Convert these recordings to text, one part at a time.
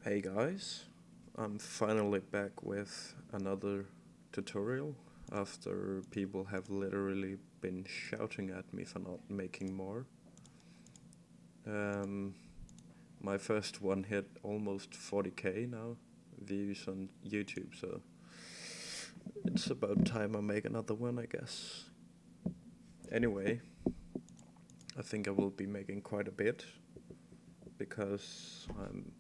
Hey guys, I'm finally back with another tutorial after people have literally been shouting at me for not making more. My first one hit almost 40k now views on YouTube, so it's about time I make another one, I guess. Anyway, I think I will be making quite a bit because I'm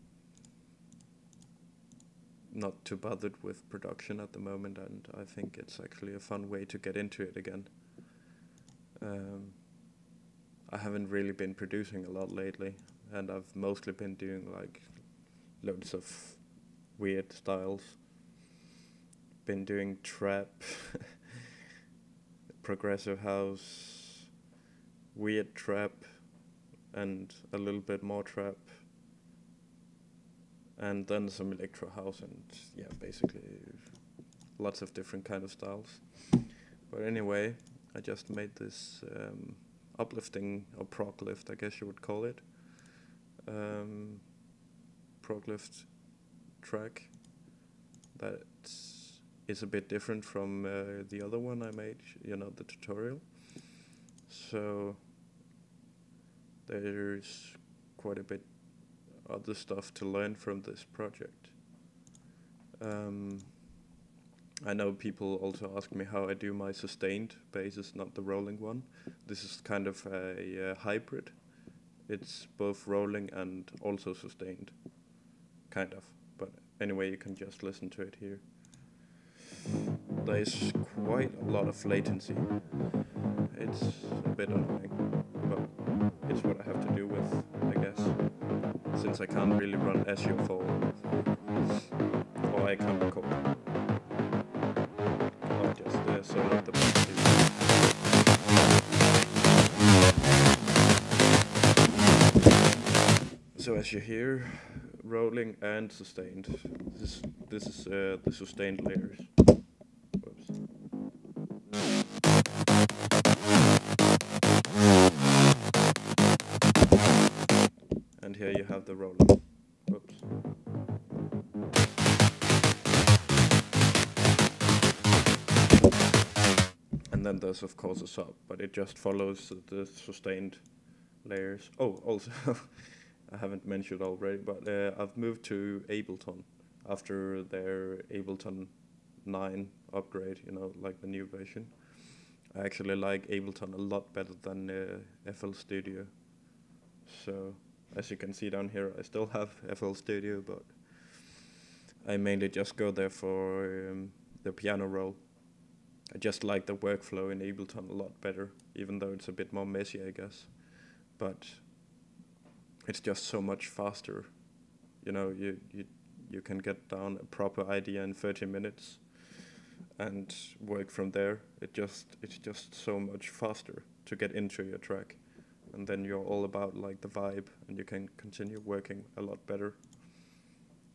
not too bothered with production at the moment, and I think it's actually a fun way to get into it again. I haven't really been producing a lot lately, and I've mostly been doing like loads of weird styles. Been doing trap, progressive house, weird trap, and a little bit more trap, and then some electro house, and yeah, basically lots of different kind of styles. But anyway, I just made this uplifting, or Proglift, I guess you would call it, Proglift track that is a bit different from the other one I made, the tutorial. So there's quite a bit other stuff to learn from this project. I know people also ask me how I do my sustained basses, not the rolling one. This is kind of a hybrid. It's both rolling and also sustained, kind of. But anyway, you can just listen to it here. There is quite a lot of latency. It's a bit annoying, but it's what I have to do with, I guess, since I can't really run SEO for, or I can't record. I'll just sort out the bass. So as you hear, rolling and sustained. This is the sustained layers. Whoops. And here you have the rolling. Whoops. And then there's of course a sub, but it just follows the sustained layers. Oh, also I haven't mentioned already, but I've moved to Ableton after their Ableton 9 upgrade, like the new version. I actually like Ableton a lot better than FL Studio. So as you can see down here, I still have FL Studio, but I mainly just go there for the piano roll. I just like the workflow in Ableton a lot better, even though it's a bit more messy, I guess. But it's just so much faster. You can get down a proper idea in 30 minutes and work from there. It's just so much faster to get into your track, and then you're all about like the vibe, and you can continue working a lot better.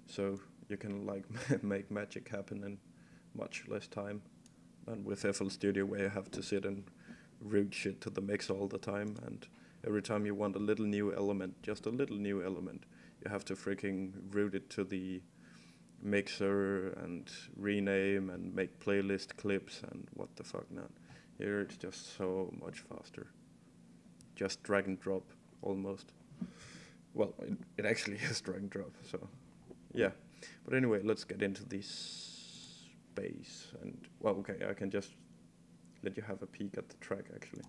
So you can like make magic happen in much less time than with FL Studio, where you have to sit and route shit to the mix all the time, and every time you want a little new element, just a little new element, you have to freaking route it to the mixer and rename and make playlist clips and what the fuck not. Here it's just so much faster. Just drag and drop, almost. Well, it actually is drag and drop, so yeah. But anyway, let's get into this bass. And, well, okay, I can just let you have a peek at the track, actually.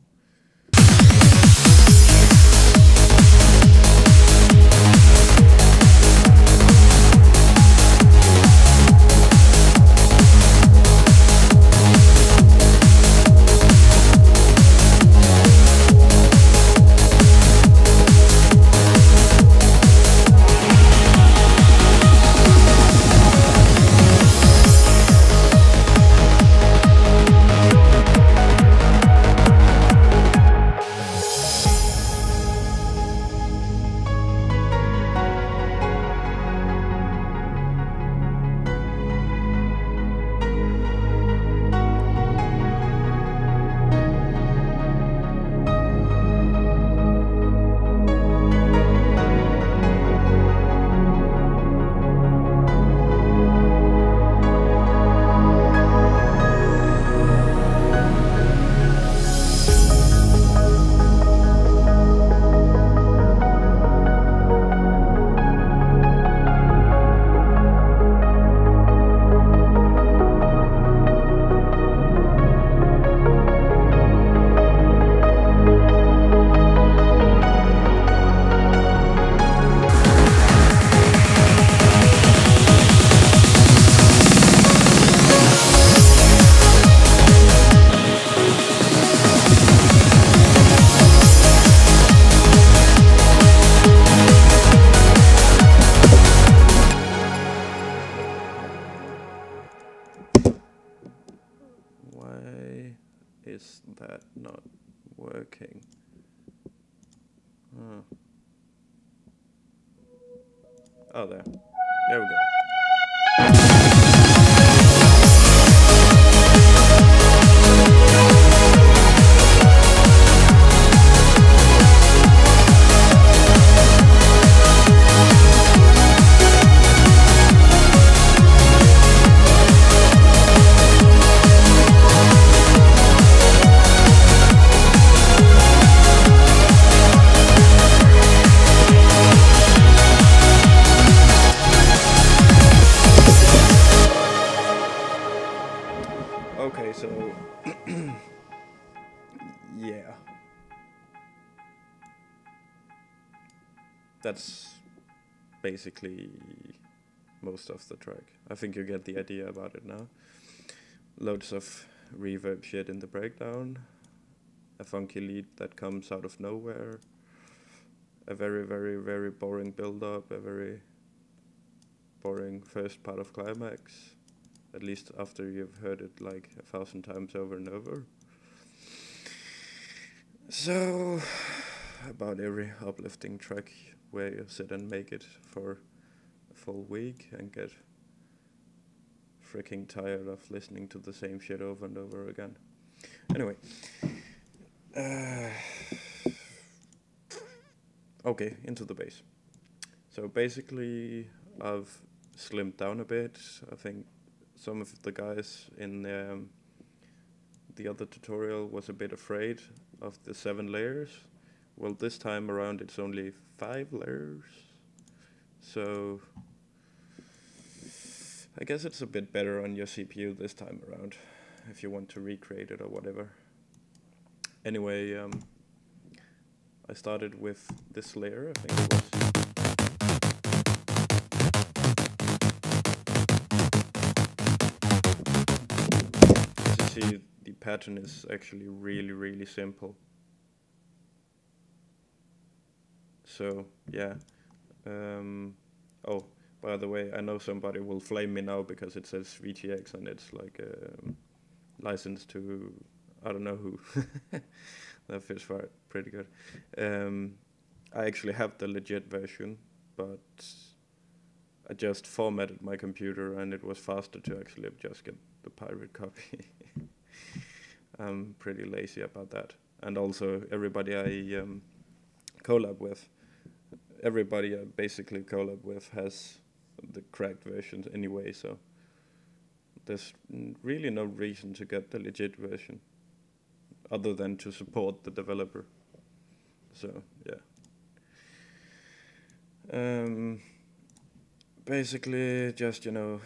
that not working? Oh, there. There we go. Okay, so yeah, that's basically most of the track. I think you get the idea about it now. Loads of reverb shit in the breakdown, a funky lead that comes out of nowhere, a very, very, very boring build-up, a very boring first part of climax, at least after you've heard it like 1,000 times over and over. So, about every uplifting track where you sit and make it for a full week and get freaking tired of listening to the same shit over and over again. Anyway. Okay, into the bass. So basically, I've slimmed down a bit. I think some of the guys in the other tutorial was a bit afraid of the 7 layers. Well, this time around it's only 5 layers. So I guess it's a bit better on your CPU this time around, if you want to recreate it or whatever. Anyway, I started with this layer, I think it was. As you see, the pattern is actually really, really simple. So, yeah. Oh, by the way, I know somebody will flame me now because it says VTX and it's like licensed to I don't know who. That feels pretty good. I actually have the legit version, but I just formatted my computer and it was faster to actually just get the pirate copy. I'm pretty lazy about that. And also everybody I collab with, everybody I basically collab with has the cracked versions anyway, so there's really no reason to get the legit version other than to support the developer. So yeah. Basically just, you know,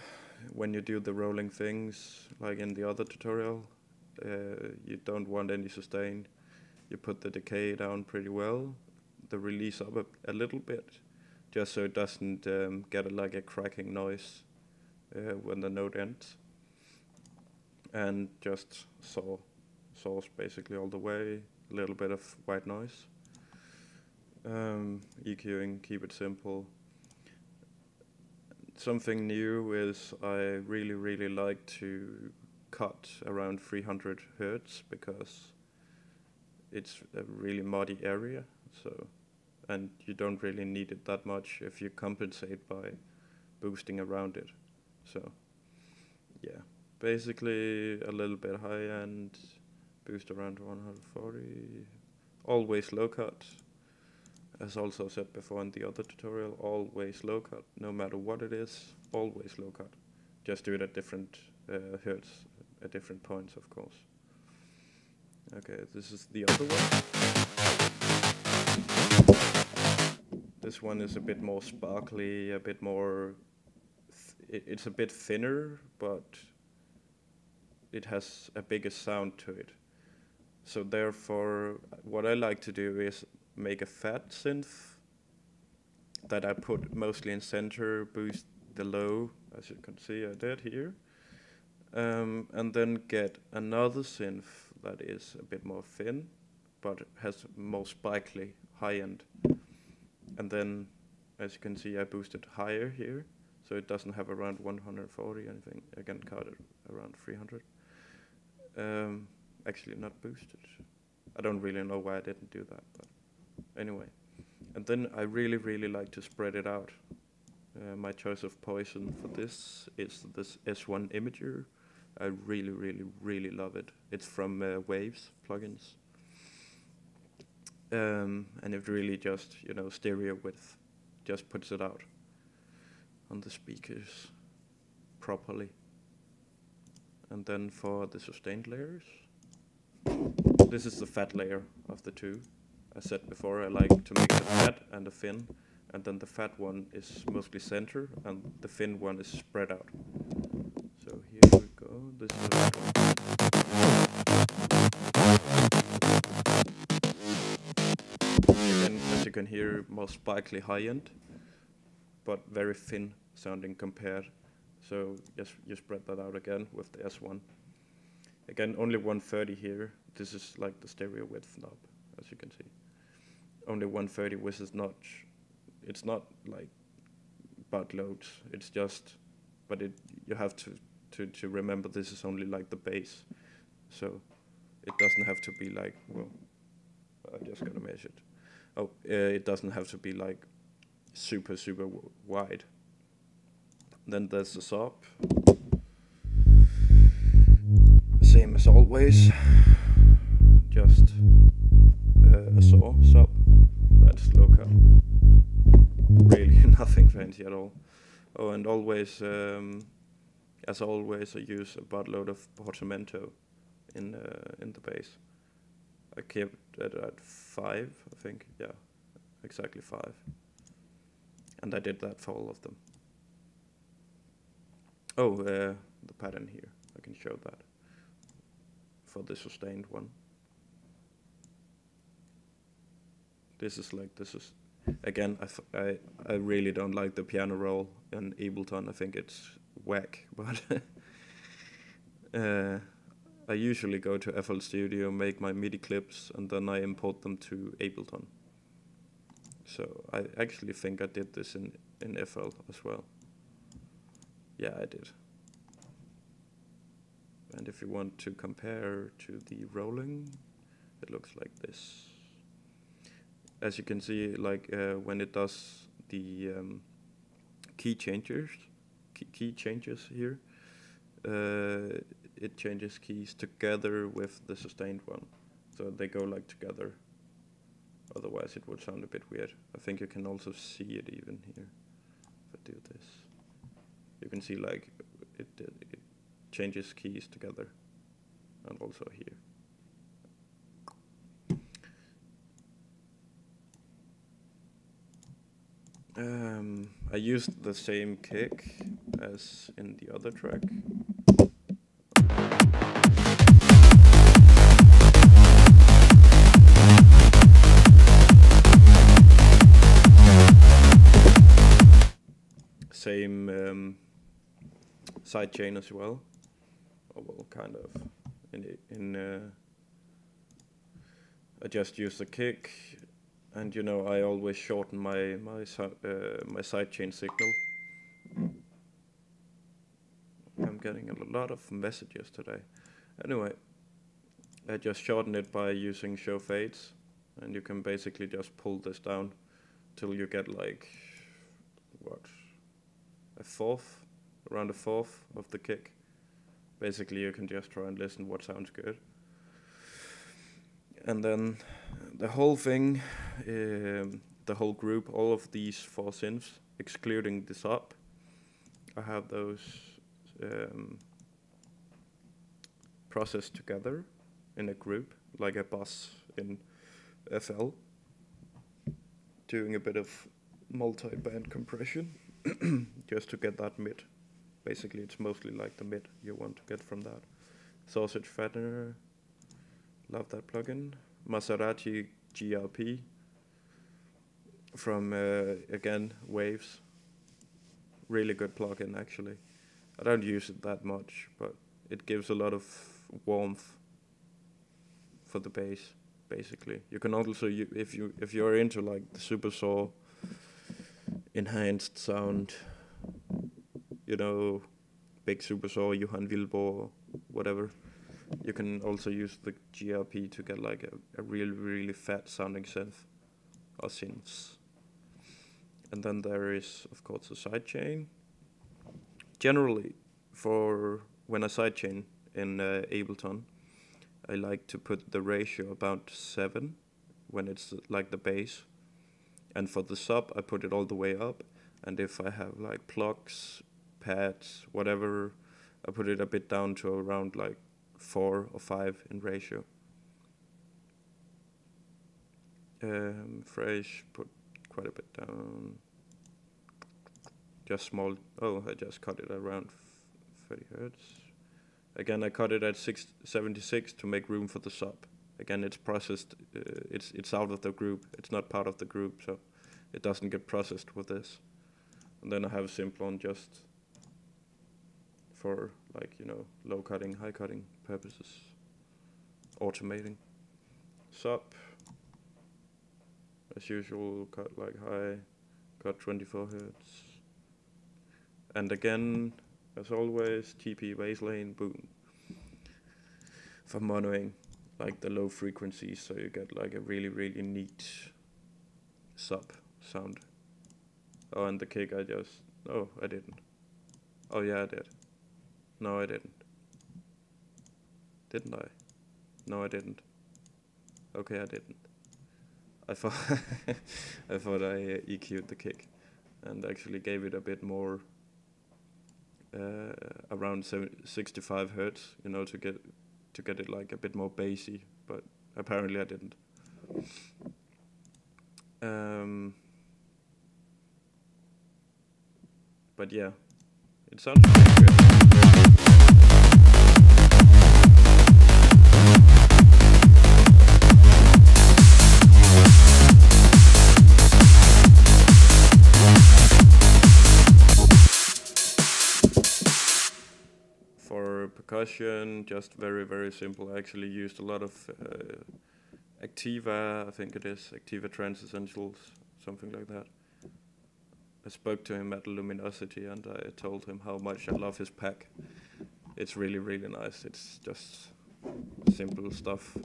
when you do the rolling things like in the other tutorial, you don't want any sustain. You put the decay down pretty well, the release up a little bit, just so it doesn't get like a cracking noise when the note ends. And just source basically all the way, a little bit of white noise. EQing, keep it simple. Something new is I really, really like to cut around 300 Hertz because it's a really muddy area, so, and you don't really need it that much if you compensate by boosting around it. So yeah, basically a little bit high end, boost around 140, always low cut. As also said before in the other tutorial, always low cut, no matter what it is, always low cut. Just do it at different hertz, at different points, of course. Okay, this is the other one. This one is a bit more sparkly, a bit more, it's a bit thinner, but it has a bigger sound to it. So therefore, what I like to do is make a fat synth that I put mostly in center, boost the low, as you can see I did here, and then get another synth that is a bit more thin, but has more spikely high end. And then, as you can see, I boosted higher here, so it doesn't have around 140 anything. Again, cut it around 300. Actually not boosted. I don't really know why I didn't do that, but anyway. And then I really like to spread it out. My choice of poison for this is this S1 imager. I really love it. It's from Waves plugins. And it really just, stereo width, just puts it out on the speakers properly. And then for the sustained layers, this is the fat layer of the two. I said before I like to make the fat and the thin, and then the fat one is mostly center and the thin one is spread out. So here we go, this is the fat one. Again, as you can hear, more sparkly high end, but very thin sounding compared. So just you spread that out again with the S1. Again, only 130 here. This is like the stereo width knob, as you can see. Only 130, which is not, it's not like butt loads. It's just, but you have to remember this is only like the bass. So it doesn't have to be like, well, I just gotta measure it. Oh, it doesn't have to be like super wide. Then there's the sub. Same as always. Just a saw sub. That's local. Really nothing fancy at all. Oh, and always, as always, I use a buttload of portamento in the bass. I kept it at 5, I think. Yeah, exactly 5. And I did that for all of them. Oh, the pattern here. I can show that for the sustained one. This is again, I really don't like the piano roll in Ableton. I think it's whack, but I usually go to FL Studio, make my MIDI clips, and then I import them to Ableton. So I actually think I did this in FL as well. Yeah, I did. And if you want to compare to the rolling, it looks like this. As you can see, like when it does the key changes here, it changes keys together with the sustained one. So they go like together. Otherwise it would sound a bit weird. I think you can also see it even here. If I do this, you can see like it changes keys together, and also here. I used the same kick as in the other track. Same sidechain as well. Oh, well, kind of. I just use the kick, and I always shorten my sidechain signal. I'm getting a lot of messages today. Anyway, I just shorten it by using show fades, and you can basically just pull this down till you get like around a fourth of the kick. Basically, you can just try and listen what sounds good. And then the whole thing, the whole group, all of these 4 synths, excluding the sub, I have those processed together in a group, like a bus in FL, doing a bit of multi-band compression, just to get that mid. Basically, it's mostly like the mid you want to get from that. Sausage Fattener, love that plugin. Maserati GRP from, again, Waves. Really good plugin, actually. I don't use it that much, but it gives a lot of warmth for the bass, basically. You can also, if you're into like the super saw enhanced sound, big super saw, Johan Wilbur, whatever, You can also use the GRP to get like a really fat sounding synth or synths. And then there is, of course, a sidechain. Generally, for when I sidechain in Ableton, I like to put the ratio about 7 when it's like the bass. And for the sub, I put it all the way up. And if I have like plugs, pads, whatever, I put it a bit down to around like 4 or 5 in ratio. Fresh, put quite a bit down. Just small. Oh, I just cut it around 30 hertz. Again, I cut it at 76 to make room for the sub. Again, it's processed. It's out of the group. It's not part of the group, so it doesn't get processed with this. And then I have a simple one just for like, you know, low cutting, high cutting purposes. Automating. Sub. As usual, cut like high, cut 24 hertz. And again, as always, TP bass lane, boom. For monoing, like the low frequencies, so you get like a really neat sub sound. Oh, and the kick I didn't. Oh yeah, I did. No, I didn't. Didn't I? No, I didn't. Okay, I didn't. I thought I thought I EQ'd the kick and actually gave it a bit more around 65 hertz, you know, to get it like a bit more bassy, but apparently I didn't. But yeah, it sounds pretty good. For percussion, just very simple. I actually used a lot of Activa, I think it is, Activa Trance Essentials, something like that. I spoke to him at Luminosity and I told him how much I love his pack. It's really nice. It's just simple stuff.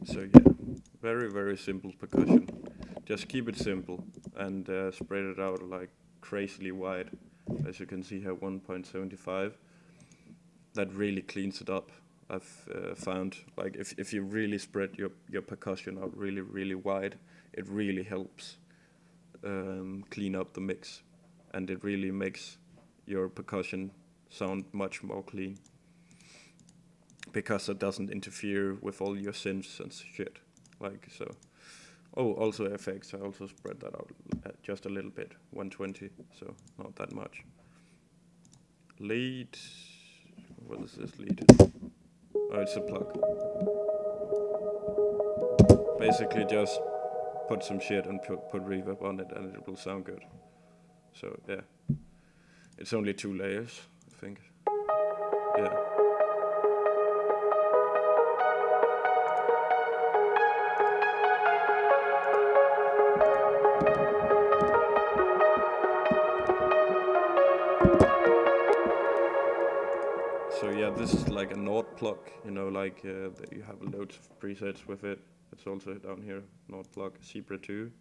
So yeah, very simple percussion. Just keep it simple and spread it out like crazily wide. As you can see here, 1.75. That really cleans it up. I've found like if you really spread your percussion out really wide, it really helps clean up the mix, and it really makes your percussion sound much more clean because it doesn't interfere with all your synths and shit. Like so. Oh, also effects. I also spread that out just a little bit, 120, so not that much. Lead. What is this lead? Oh, it's a plug. Basically, just put some shit and put reverb on it, and it will sound good. So yeah, it's only 2 layers, I think. Yeah. So yeah, this is like a Nord plug, you know, like you have loads of presets with it. It's also down here, Nord plug, Zebra 2.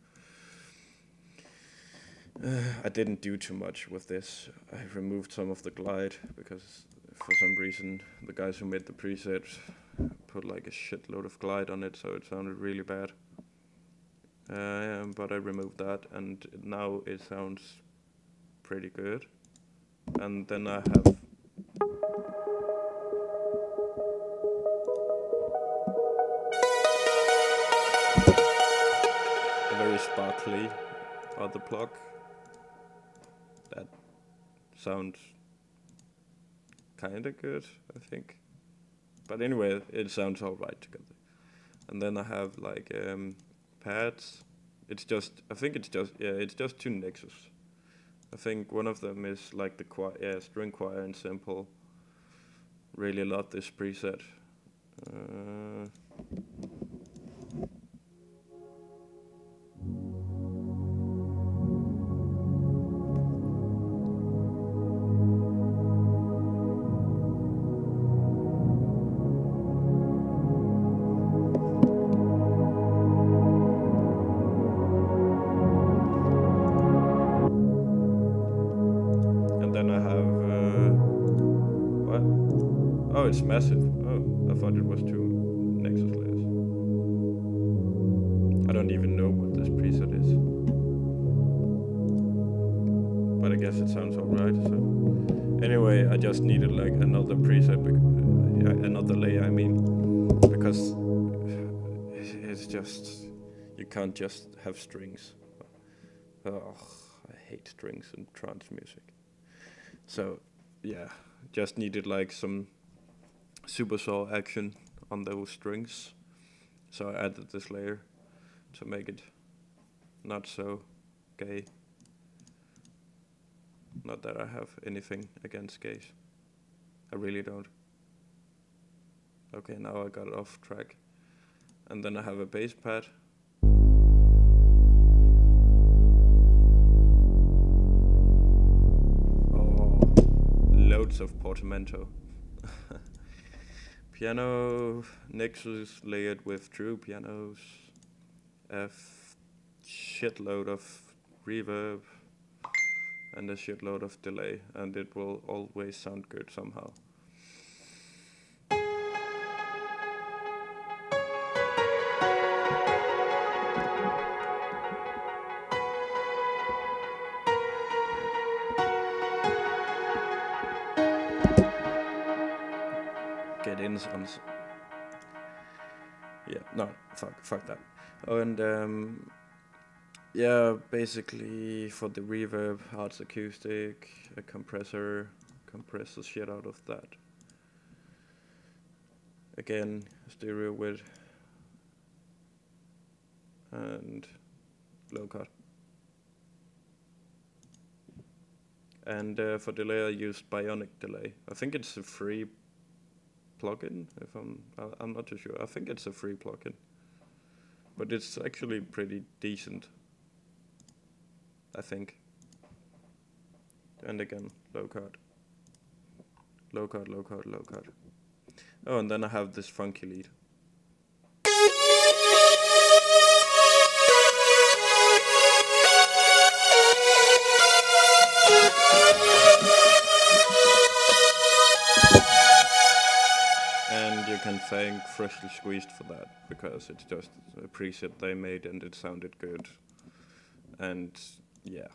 I didn't do too much with this. I removed some of the glide because for some reason the guys who made the preset put like a shitload of glide on it, so it sounded really bad. But I removed that and now it sounds pretty good. And then I have a very sparkly other plug that sounds kinda good, I think. But anyway, it sounds alright together. And then I have like pads. It's just, I think it's just, yeah, it's just 2 Nexus. I think one of them is like the choir, yeah, string choir and simple. Really love this preset. Oh, it's massive. Oh, I thought it was 2 Nexus layers. I don't even know what this preset is. But I guess it sounds alright, so... Anyway, I just needed like another preset, another layer, I mean. Because it's just... You can't just have strings. Oh, I hate strings in trance music. So, yeah, just needed like some supersaw action on those strings, so I added this layer to make it not so gay. Not that I have anything against gays, I really don't. Okay, now I got it off track. And then I have a bass pad. Oh, loads of portamento. Piano, Nexus layered with true pianos, a shitload of reverb, and a shitload of delay, and it will always sound good somehow. Get in on... Yeah, no, fuck that. Oh, and yeah, basically for the reverb, Arts Acoustic, a compressor, compress the shit out of that. Again, stereo width and low cut. And for delay I used Bionic Delay. I think it's a free plugin, if I'm not too sure. I think it's a free plugin, but it's actually pretty decent, I think. And again, low cut, low cut, low cut, low cut. Oh, and then I have this funky lead. And you can thank Freshly Squeezed for that, because it's just a preset they made and it sounded good. And yeah,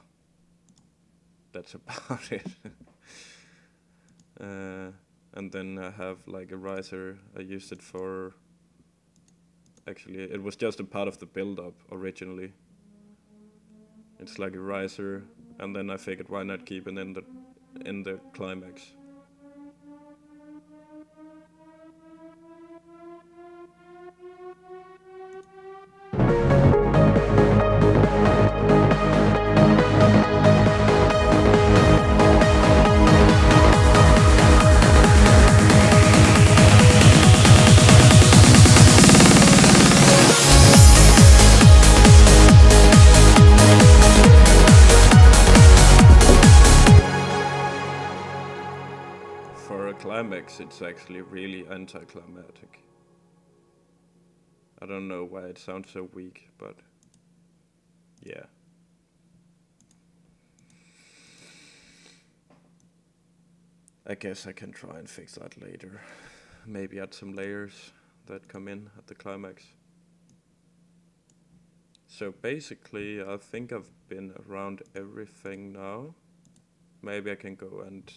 that's about it. And then I have like a riser. I used it for... Actually, it was just a part of the build-up originally. It's like a riser, and then I figured why not keep it in the climax. Climax, it's actually really anticlimactic. I don't know why it sounds so weak, but yeah. I guess I can try and fix that later. Maybe add some layers that come in at the climax. So basically, I think I've been around everything now. Maybe I can go and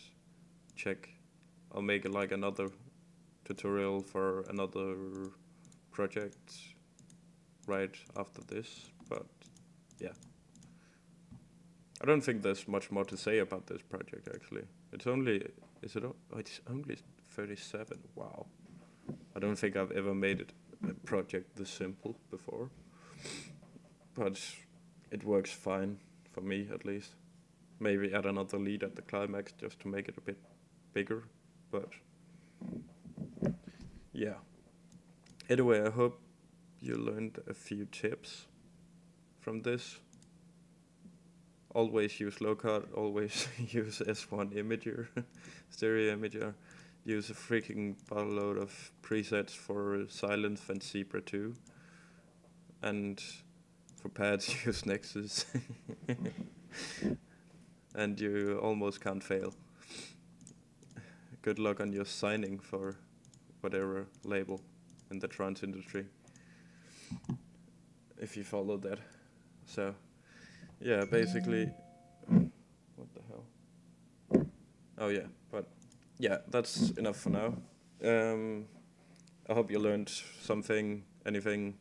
check. I'll make like another tutorial for another project right after this, but yeah. I don't think there's much more to say about this project actually. It's only, it's only 37, wow. I don't think I've ever made it a project this simple before, but it works fine for me at least. Maybe add another lead at the climax just to make it a bit bigger. But yeah. Anyway, I hope you learned a few tips from this. Always use low cut, always use S1 imager, stereo imager. Use a freaking bottleload of presets for Silence and Zebra 2. And for pads, use Nexus. And you almost can't fail. Good luck on your signing for whatever label in the trance industry, if you follow that. So, yeah, basically, what the hell? Oh yeah, but yeah, that's enough for now. I hope you learned something, anything,